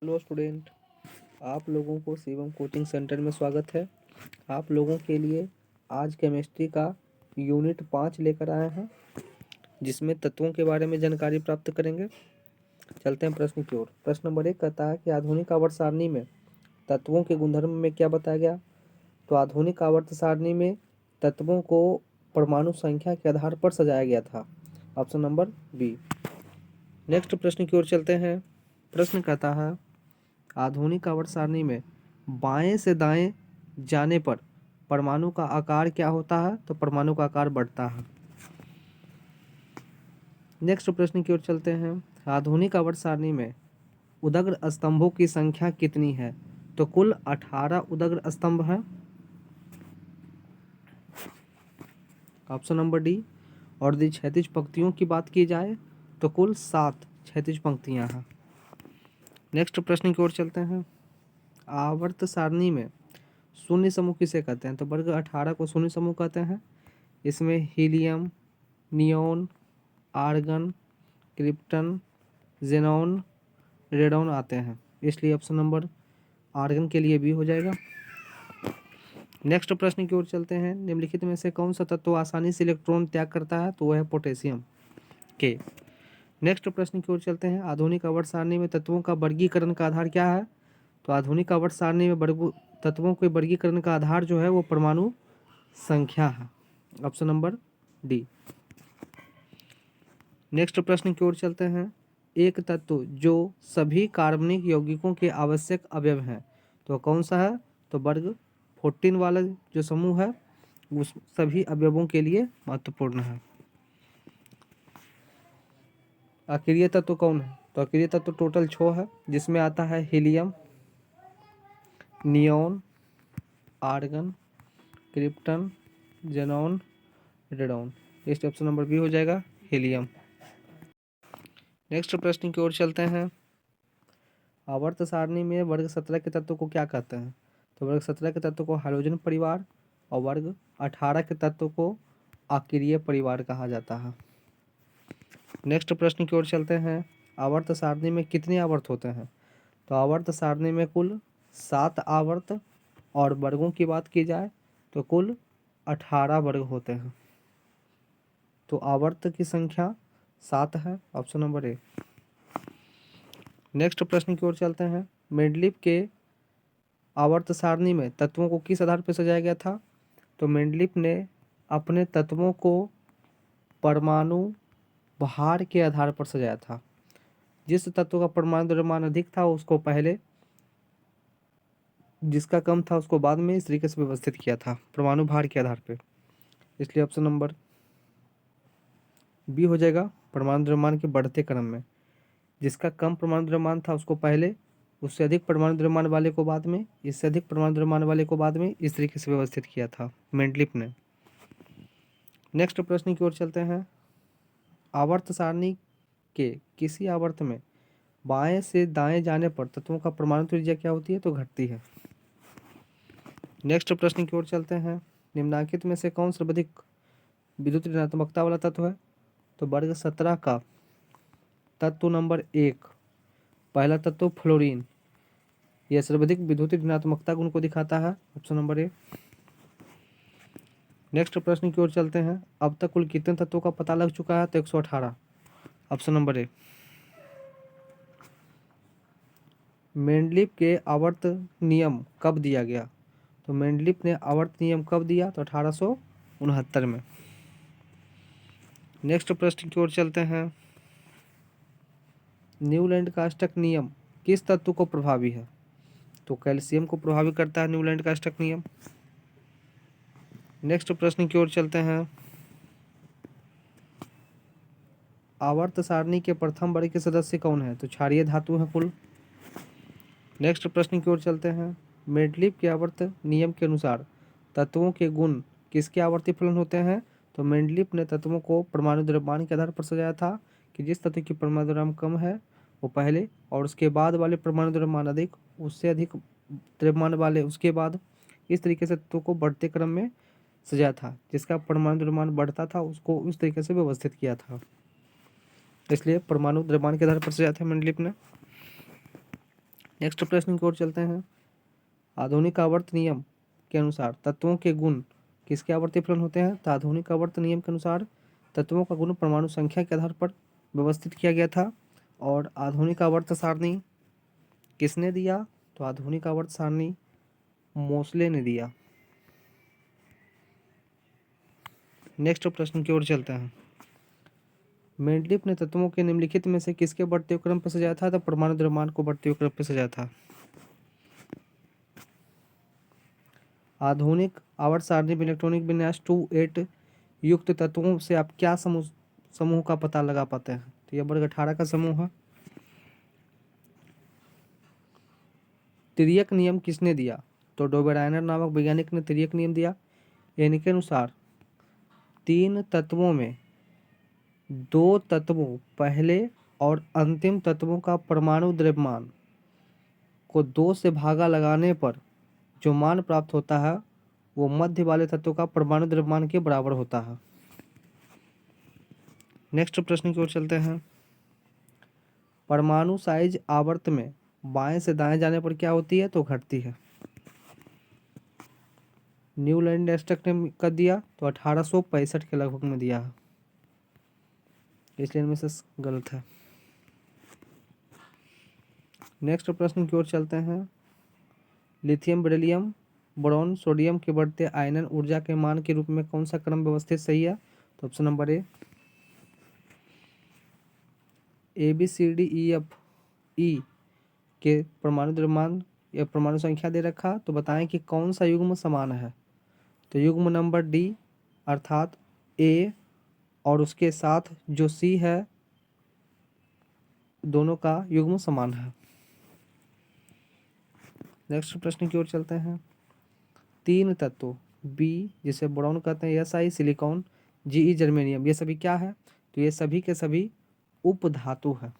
Hello student, आप लोगों को शिवम कोचिंग सेंटर में स्वागत है। आप लोगों के लिए आज केमिस्ट्री का यूनिट 5 लेकर आए हैं, जिसमें तत्वों के बारे में जानकारी प्राप्त करेंगे। चलते हैं प्रश्न की ओर। प्रश्न नंबर 1 कहता है कि आधुनिक आवर्त सारणी में तत्वों के गुणधर्म में क्या बताया गया। तो आधुनिक आवर्त सारणी में तत्वों को परमाणु संख्या के आधार पर सजाया गया था। Option number B. नेक्स्ट प्रश्न की ओर चलते हैं। प्रश्न कहता है आधुनिक आवर्त सारणी में बाएं से दाएं जाने पर परमाणु का आकार क्या होता है। तो परमाणु का आकार बढ़ता है। नेक्स्ट प्रश्न की ओर चलते हैं। आधुनिक आवर्त सारणी में उदग्र स्तंभों की संख्या कितनी है। तो कुल 18 उदग्र स्तंभ हैं। Option number D. और यदि क्षैतिज पंक्तियों की बात की जाए तो कुल 7 क्षैतिज पंक्तियां हैं। नेक्स्ट प्रश्न की ओर चलते हैं। आवर्त सारणी में शून्य समूह किसे कहते हैं। तो वर्ग 18 को शून्य समूह कहते हैं। इसमें helium, neon, argon, krypton, xenon, radon आते हैं, इसलिए ऑप्शन नंबर आर्गन के लिए भी हो जाएगा। नेक्स्ट प्रश्न की ओर चलते हैं। निम्नलिखित में से कौन सा तत्व आसानी से इलेक्ट्रॉन त्याग करता है। तो वह है पोटेशियम के। नेक्स्ट प्रश्न की ओर चलते हैं। आधुनिक आवर्त सारणी में तत्वों का वर्गीकरण का आधार क्या है। तो आधुनिक आवर्त सारणी में तत्वों के वर्गीकरण का आधार जो है वो परमाणु संख्या है। Option number D. नेक्स्ट प्रश्न की ओर चलते हैं। एक तत्व जो सभी कार्बनिक यौगिकों के आवश्यक अवयव हैं, तो कौन सा है। तो वर्ग 14 वाला जो समूह है उस सभी अवयवों के लिए महत्वपूर्ण है। अक्रिय तत्व कौन है। तो अक्रिय तत्व टोटल 6 है, जिसमें आता है helium, neon, argon, krypton, xenon, radon. इस ऑप्शन नंबर बी हो जाएगा हीलियम। नेक्स्ट प्रश्न की ओर चलते हैं। आवर्त सारणी में वर्ग 17 के तत्व को क्या कहते हैं। तो वर्ग 17 के तत्व को हाइड्रोजन परिवार और वर्ग 18 के तत्व को अक्रिय परिवार कहा जाता है। नेक्स्ट प्रश्न की ओर चलते हैं। आवर्त सारणी में कितने आवर्त होते हैं। तो आवर्त सारणी में कुल 7 आवर्त और वर्गों की बात की जाए तो कुल 18 वर्ग होते हैं। तो आवर्त की संख्या 7 है। ऑप्शन नंबर ए। नेक्स्ट प्रश्न की ओर चलते हैं। मेंडलीव के आवर्त सारणी में तत्वों को किस आधार पर सजाया गया था। तो मेंडलीव ने अपने तत्वों को परमाणु भार के आधार पर सजाया था। जिस तत्व का परमाणु द्रव्यमान अधिक था उसको पहले, जिसका कम था उसको बाद में, इस तरीके से व्यवस्थित किया था परमाणु भार के आधार पर। इसलिए ऑप्शन नंबर बी हो जाएगा परमाणु द्रव्यमान के बढ़ते क्रम में। जिसका कम परमाणु द्रव्यमान था उसको पहले, उससे अधिक परमाणु द्रव्यमान वाले को बाद में, इससे अधिक परमाणु द्रव्यमान वाले को बाद में, इस तरीके से व्यवस्थित किया था मेंडलीव ने। नेक्स्ट प्रश्न की ओर चलते हैं। आवर्त सारणी के किसी आवर्त में बाएं से दाएं जाने पर तत्वों का परमाणु त्रिज्या क्या होती है। तो घटती है। नेक्स्ट प्रश्न की ओर चलते हैं। निम्नलिखित में से कौन सर्वाधिक विद्युत ऋणात्मकता वाला तत्व है। तो वर्ग 17 का तत्व नंबर 1 पहला तत्व फ्लोरीन, यह सर्वाधिक विद्युत ऋणात्मकता गुण को दिखाता है। ऑप्शन नंबर ए। नेक्स्ट प्रश्न की ओर चलते हैं। अब तक कुल कितने तत्वों का पता लग चुका है। तो 118। ऑप्शन नंबर ए। मेंडलीव के आवर्त नियम कब दिया गया। तो मेंडलीव ने आवर्त नियम कब दिया। तो 1869 में। नेक्स्ट प्रश्न की ओर चलते हैं। न्यूलैंड कास्टक नियम किस तत्व को प्रभावी है। तो कैल्शियम को प्रभावित करता है न्यूलैंड कास्टक नियम। नेक्स्ट प्रश्न की ओर चलते हैं। आवर्त सारणी के प्रथम वर्ग के सदस्य कौन है। तो क्षारीय धातु है कुल। नेक्स्ट प्रश्न की ओर चलते हैं। मेंडलीव के आवर्त नियम के अनुसार तत्वों के गुण किसके आवर्ती फलन होते हैं। तो मेंडलीव ने तत्वों को परमाणु द्रव्यमान के आधार पर सजाया था कि जिस तत्व की परमाणु द्रव्यमान कम है वो पहले, और उसके बाद वाले परमाणु द्रव्यमान अधिक, उससे अधिक द्रव्यमान वाले उसके बाद, इस तरीके से तत्वों को बढ़ते क्रम में सजाया था। जिसका परमाणु द्रव्यमान बढ़ता था उसको उस तरीके से व्यवस्थित किया था, इसलिए परमाणु द्रव्यमान के आधार पर सजाया था मेंडलीव ने। नेक्स्ट प्रश्न की ओर चलते हैं। आधुनिक आवर्त नियम के अनुसार तत्वों के गुण किसके आवर्ती फलन होते हैं? तो आधुनिक आवर्त नियम के अनुसार तत्वों का गुण परमाणु संख्या के आधार पर व्यवस्थित किया गया था। और आधुनिक आवर्त सारणी किसने दिया? तो आधुनिक आवर्त सारणी मोसले ने दिया। नेक्स्ट प्रश्न की ओर चलते हैं। मेंडलीफ ने तत्वों के निम्नलिखित में से किसके बढ़ते हुए क्रम पर सजाया था? तो परमाणु द्रव्यमान को बढ़ते हुए क्रम पर सजाया था। आधुनिक आवर्त सारणी में इलेक्ट्रॉनिक विन्यास 2-8 युक्त तत्वों से आप क्या समूह का पता लगा पाते हैं? तो यह वर्ग 18 का समूह है। तिर्यक नियम किसने दिया? तो डोबेराइनर नामक वैज्ञानिक ने तिर्यक नियम दिया। इनके अनुसार 3 तत्वों में 2 तत्वों पहले और अंतिम तत्वों का परमाणु द्रव्यमान को 2 से भागा लगाने पर जो मान प्राप्त होता है वो मध्य वाले तत्व का परमाणु द्रव्यमान के बराबर होता है। नेक्स्ट प्रश्न की ओर चलते हैं। परमाणु साइज आवर्त में बाएं से दाएं जाने पर क्या होती है? तो घटती है। न्यूलैंड एस्टक ने कब दिया? तो 1865 के लगभग में दिया है, इसलिए इनमें से गलत है। नेक्स्ट प्रश्न की ओर चलते हैं। लिथियम, बेरिलियम, बोरॉन, सोडियम के बढ़ते आयनन ऊर्जा के मान के रूप में कौन सा क्रम व्यवस्थित सही है? तो option number A B C D E F E के परमाणु द्रव्यमान या परमाणु संख्या दे रखा, तो बताएं कि कौन सा युग्म समान है? तो युग्म नंबर डी अर्थात ए और उसके साथ जो सी है दोनों का युग्म समान है। नेक्स्ट प्रश्न की ओर चलते हैं। 3 तत्व बी जिसे बोरॉन कहते हैं, SI सिलिकॉन, GE जर्मेनियम, ये सभी क्या है? तो ये सभी के सभी उपधातु है,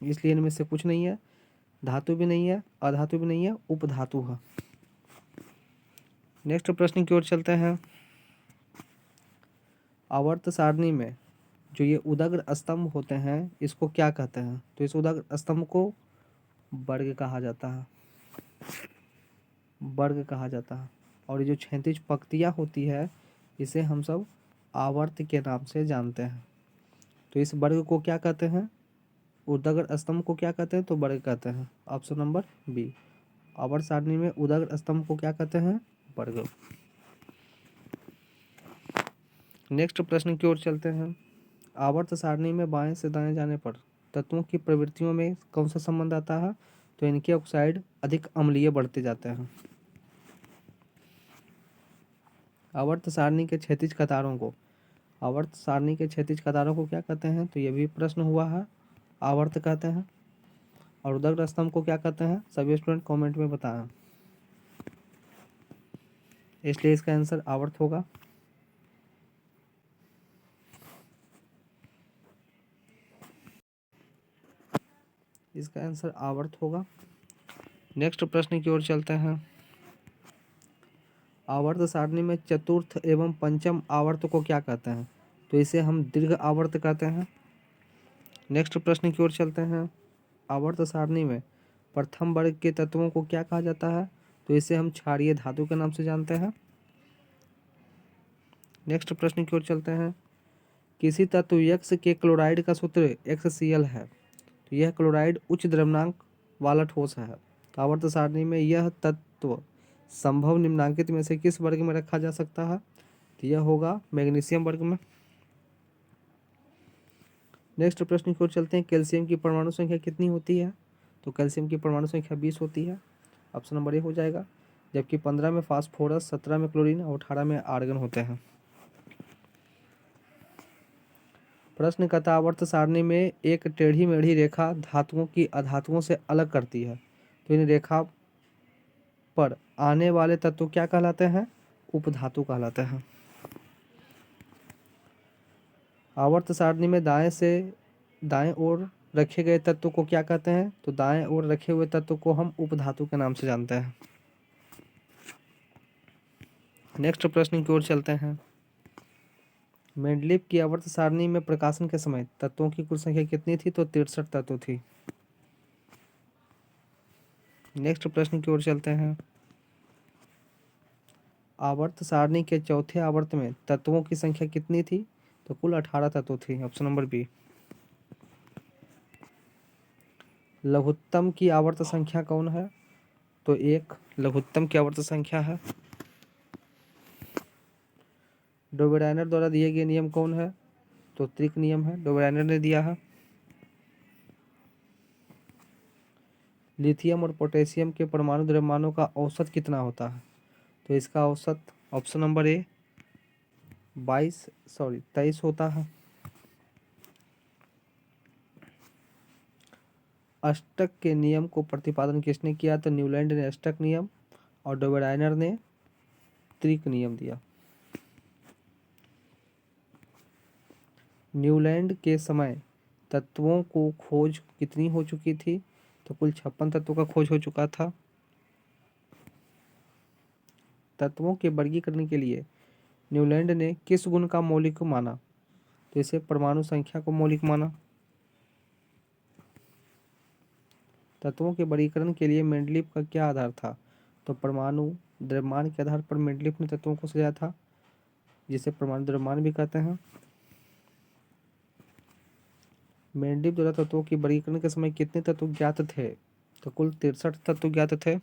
इसलिए इनमें से कुछ नहीं है, धातु भी नहीं है, अधातु भी नहीं है, उपधातु है। नेक्स्ट प्रश्न की ओर चलते हैं। आवर्त सारणी में जो ये उदग्र स्तंभ होते हैं इसको क्या कहते हैं? तो इस उदग्र स्तंभ को वर्ग कहा जाता है, वर्ग कहा जाता है। और ये जो क्षैतिज पंक्तियाँ होती है इसे हम सब आवर्त के नाम से जानते हैं। तो इस वर्ग को क्या कहते हैं? उदग्र स्तंभ को क्या कहते हैं? तो वर्ग कहते हैं। Option number B. आवर्त सारणी में उदग्र स्तंभ को क्या कहते हैं? वर्ग। नेक्स्ट प्रश्न की ओर चलते हैं। आवर्त सारणी में बाएं से दाएं जाने पर तत्वों की प्रवृत्तियों में कौन सा संबंध आता है? तो इनके ऑक्साइड अधिक अम्लीय बढ़ते जाते हैं। आवर्त सारणी के क्षैतिज कतारों को क्या कहते हैं? तो ये भी प्रश्न हुआ है, आवर्त कहते हैं। और उदग्र स्तंभ को क्या कहते हैं? सभी स्टूडेंट कमेंट में बताएं। इसलिए इसका आंसर आवर्त होगा। इसका आंसर आवर्त होगा। नेक्स्ट प्रश्न की ओर चलते हैं। आवर्त सारणी में चतुर्थ एवं पंचम आवर्त को क्या कहते हैं? तो इसे हम दीर्घ आवर्त कहते हैं। नेक्स्ट प्रश्न की ओर चलते हैं। आवर्त सारणी में प्रथम वर्ग के तत्वों को क्या कहा जाता है? तो इसे हम क्षारीय धातु के नाम से जानते हैं। नेक्स्ट प्रश्न की ओर चलते हैं। किसी तत्व X के क्लोराइड का सूत्र XCl है, तो यह क्लोराइड उच्च द्रव्यमानक वाला ठोस है। तो आवर्त सारणी में यह तत्व संभव निम्नांकित में से किस वर्ग में रखा जा सकता है? तो यह होगा मैग्नीशियम वर्ग में। नेक्स्ट प्रश्न की ओर चलते हैं। कैल्शियम की परमाणु संख्या कितनी होती है? तो कैल्शियम की परमाणु संख्या 20 होती है। ऑप्शन नंबर ए हो जाएगा। जबकि 15 में फास्फोरस, 17 में क्लोरीन और 18 में आर्गन होते हैं। प्रश्न कहता है आवर्त सारणी में एक टेढ़ी मेढ़ी रेखा धातुओं की अधातुओं से अलग करती है, तो इन रेखा पर आने वाले तत्व क्या कहलाते हैं? उपधातु कहलाते हैं। आवर्त सारणी में दाएं से दाएं ओर रखे गए तत्व को क्या कहते हैं? तो दाएं ओर रखे हुए तत्व को हम उपधातु के नाम से जानते हैं। नेक्स्ट प्रश्न की ओर चलते हैं। मेंडलीफ की आवर्त सारणी में प्रकाशन के समय तत्वों की कुल संख्या कितनी थी? तो 63 तत्व थी। नेक्स्ट प्रश्न की ओर चलते हैं। आवर्त सारणी के चौथे आवर्त में तत्वों की संख्या कितनी थी? तो कुल 18 तत्व थी। Option number B. लघुत्तम की आवर्त संख्या कौन है? तो 1 लघुत्तम की आवर्त संख्या है। डोबेराइनर द्वारा दिए गए नियम कौन है? तो त्रिक नियम है, डोबेराइनर ने दिया है। लिथियम और पोटेशियम के परमाणु द्रव्यमानों का औसत कितना होता है? तो इसका औसत ऑप्शन नंबर ए 23 होता है। अष्टक के नियम को प्रतिपादन किसने किया? तो न्यूलैंड ने अष्टक नियम और डोबेराइनर ने त्रिक नियम दिया। न्यूलैंड के समय तत्वों को खोज कितनी हो चुकी थी? तो कुल 56 तत्वों का खोज हो चुका था। तत्वों के वर्गीकरण के लिए न्यूलैंड ने किस गुण का मौलिक माना? तो इसे परमाणु संख्या को मौलिक माना। तत्वों के वर्गीकरण के लिए मेंडलीव का क्या आधार था? तो परमाणु द्रव्यमान के आधार पर मेंडलीव ने तत्वों को सजाया था, जिसे परमाणु द्रव्यमान भी कहते हैं। मेंडलीव द्वारा तत्वों की वर्गीकरण के समय कितने तत्व ज्ञात थे? तो कुल 63 तत्व ज्ञात थे।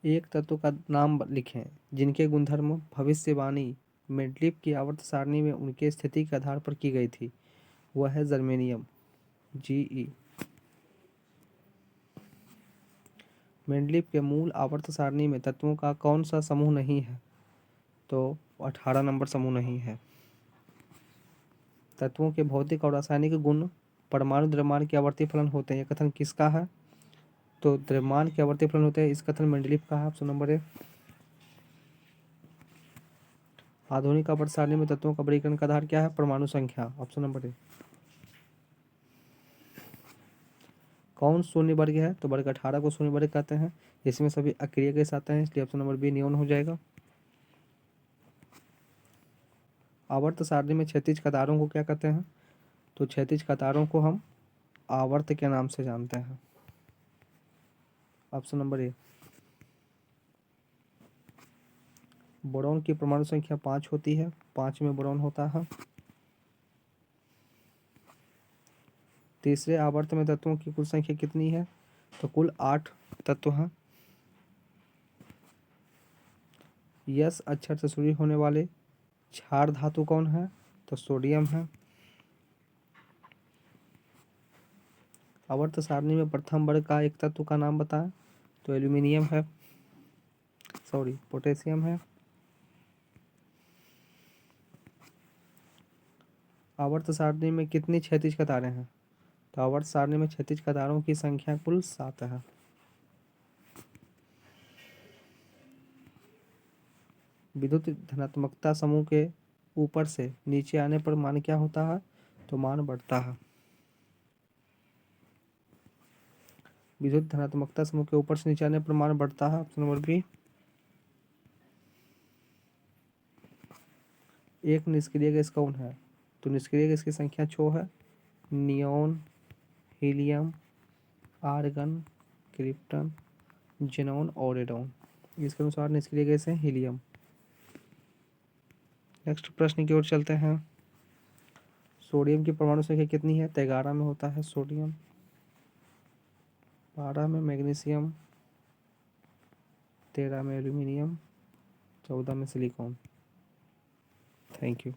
एक तत्व का नाम लिखें जिनके गुणधर्म भविष्यवाणी मेंडलीव की आवर्त सारणी में उनके स्थिति के आधार पर की गई थी। वह है जर्मेनियम, Ge। मेंडलीव के मूल आवर्त सारणी में तत्वों का कौन सा समूह नहीं है? तो 18 नंबर समूह नहीं है। तत्वों के भौतिक और रासायनिक गुण परमाणु द्रव्यमान के आवर्ती फलन होते हैं, यह कथन किसका है? तो द्रव्यमान के आवर्ती फलन होते हैं, इस कथन मेंडलीव का है। ऑप्शन नंबर ए। आधुनिक आवर्त सारणी में तत्वों का वर्गीकरण का आधार क्या है? परमाणु संख्या। ऑप्शन नंबर ए। कौन शून्य वर्ग है? तो वर्ग 18 को शून्य वर्ग कहते हैं। इसमें सभी अक्रिय के साथ हैं, इसलिए ऑप्शन नंबर बी नियन हो जाएगा। आवर्त सारणी में क्षैतिज कतारों को क्या कहते हैं? तो क्षैतिज कतारों को हम आवर्त के नाम से जानते हैं। ऑप्शन नंबर ए। बोरॉन की परमाणु संख्या 5 होती है, 5 में बोरॉन होता है। तीसरे आवर्त में तत्वों की कुल संख्या कितनी है? तो कुल 8 तत्व हैं। यस अक्षर से शुरू होने वाले क्षार धातु कौन है? तो सोडियम है। आवर्त सारणी में प्रथम वर्ग का एक तत्व का नाम बताएं। तो एल्यूमिनियम है, पोटेशियम है। आवर्त सारणी में कितनी क्षैतिज कतारें हैं? तो आवर्त सारणी में क्षैतिज कतारों की संख्या कुल 7 है। विद्युत धनात्मकता समूह के ऊपर से नीचे आने पर मान क्या होता है? तो मान बढ़ता है। विद्युत धनात्मकता समूह के ऊपर से नीचे आने पर मान बढ़ता है। Option number B. एक निष्क्रिय गैस कौन है? तो निष्क्रिय गैस की संख्या 6 है। Neon, helium, argon, krypton, xenon और रेडॉन। इसके अनुसार निष्क्रिय गैस है हीलियम। नेक्स्ट प्रश्न की ओर चलते हैं। सोडियम की परमाणु संख्या कितनी है? तो 11 में होता है सोडियम, 12 में मैग्नीशियम, 13 में एल्यूमिनियम, 14 में सिलिकॉन। Thank you.